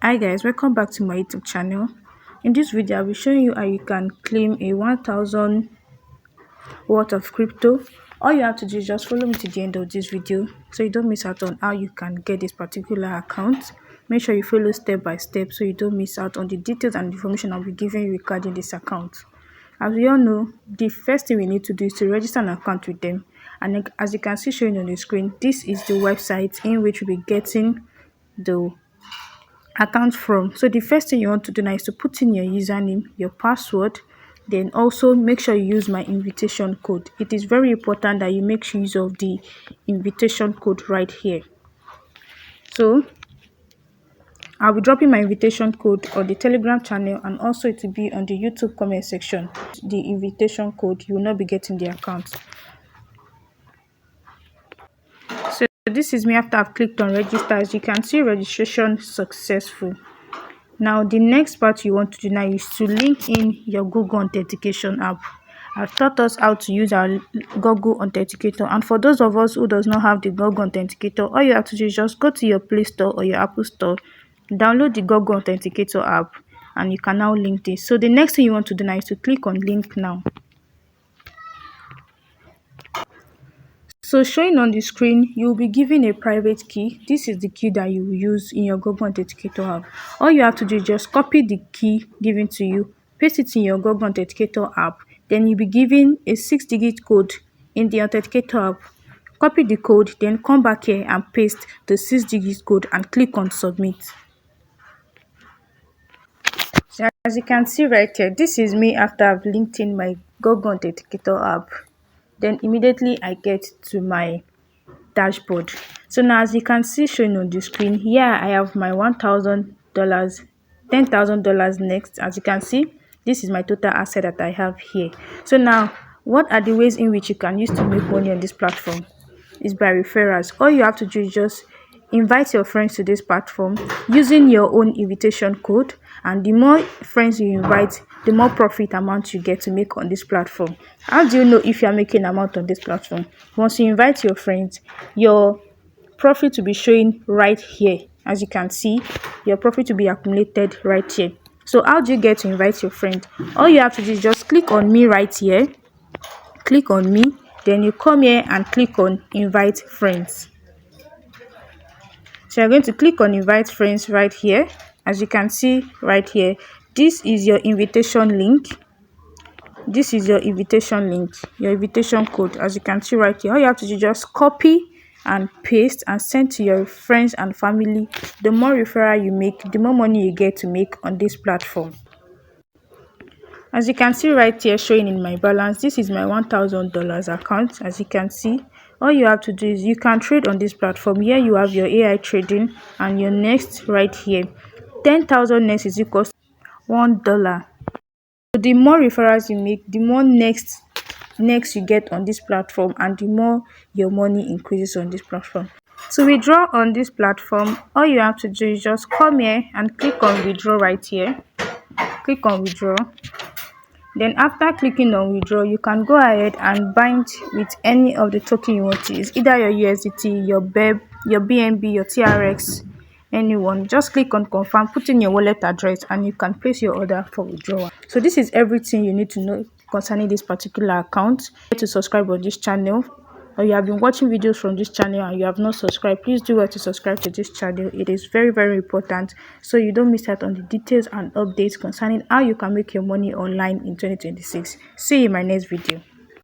Hi guys, welcome back to my YouTube channel. In this video I'll be showing you how you can claim a 1000 worth of crypto. All you have to do is just follow me to the end of this video so you don't miss out on how you can get this particular account. Make sure you follow step by step so you don't miss out on the details and information I'll be giving you regarding this account. As we all know, the first thing we need to do is to register an account with them, and as you can see showing on the screen, this is the website in which we'll be getting the account from. So the first thing you want to do now is to put in your username, your password, then also make sure you use my invitation code. It is very important that you make use of the invitation code right here. So I'll be dropping my invitation code on the Telegram channel, and also it will be on the YouTube comment section. The invitation code, you will not be getting the account. So this is me after I've clicked on register. As you can see, registration successful. Now the next part you want to do now is to link in your Google Authentication app. I've taught us how to use our Google Authenticator, and for those of us who does not have the Google Authenticator, all you have to do is just go to your Play Store or your Apple Store, download the Google Authenticator app, and you can now link this. So the next thing you want to do now is to click on link now. So showing on the screen, you will be given a private key. This is the key that you will use in your Google Authenticator app. All you have to do is just copy the key given to you, paste it in your Google Authenticator app. Then you'll be given a 6-digit code in the Authenticator app. Copy the code, then come back here and paste the 6-digit code and click on submit. So as you can see right here, this is me after I've linked in my Google Authenticator app. Then immediately I get to my dashboard. So now as you can see showing on the screen here, I have my $1,000, $10,000 next. As you can see, this is my total asset that I have here. So now, what are the ways in which you can use to make money on this platform? Is by referrals. All you have to do is just invite your friends to this platform using your own invitation code, and the more friends you invite, the more profit amount you get to make on this platform. How do you know if you are making amount on this platform? Once you invite your friends, your profit will be showing right here. As you can see, your profit will be accumulated right here. So how do you get to invite your friend? All you have to do is just click on me right here, click on me, then you come here and click on invite friends. So you're going to click on invite friends right here. As you can see right here, this is your invitation link. This is your invitation link, your invitation code. As you can see right here, all you have to do is just copy and paste and send to your friends and family. The more referral you make, the more money you get to make on this platform. As you can see right here showing in my balance, this is my $1,000 account. As you can see, all you have to do is you can trade on this platform. Here you have your AI trading, and your next right here, 10,000 next is equals to $1. So the more referrals you make, the more next you get on this platform, and the more your money increases on this platform. To withdraw on this platform, all you have to do is just come here and click on withdraw right here. Click on withdraw. Then after clicking on withdraw, you can go ahead and bind with any of the token you want to use, either your USDT, your BEP, your BNB, your TRX, anyone. Just click on confirm, put in your wallet address, and you can place your order for withdrawal. So this is everything you need to know concerning this particular account. To subscribe on this channel, or you have been watching videos from this channel and you have not subscribed, please do well to subscribe to this channel. It is very, very important so you don't miss out on the details and updates concerning how you can make your money online in 2026. See you in my next video.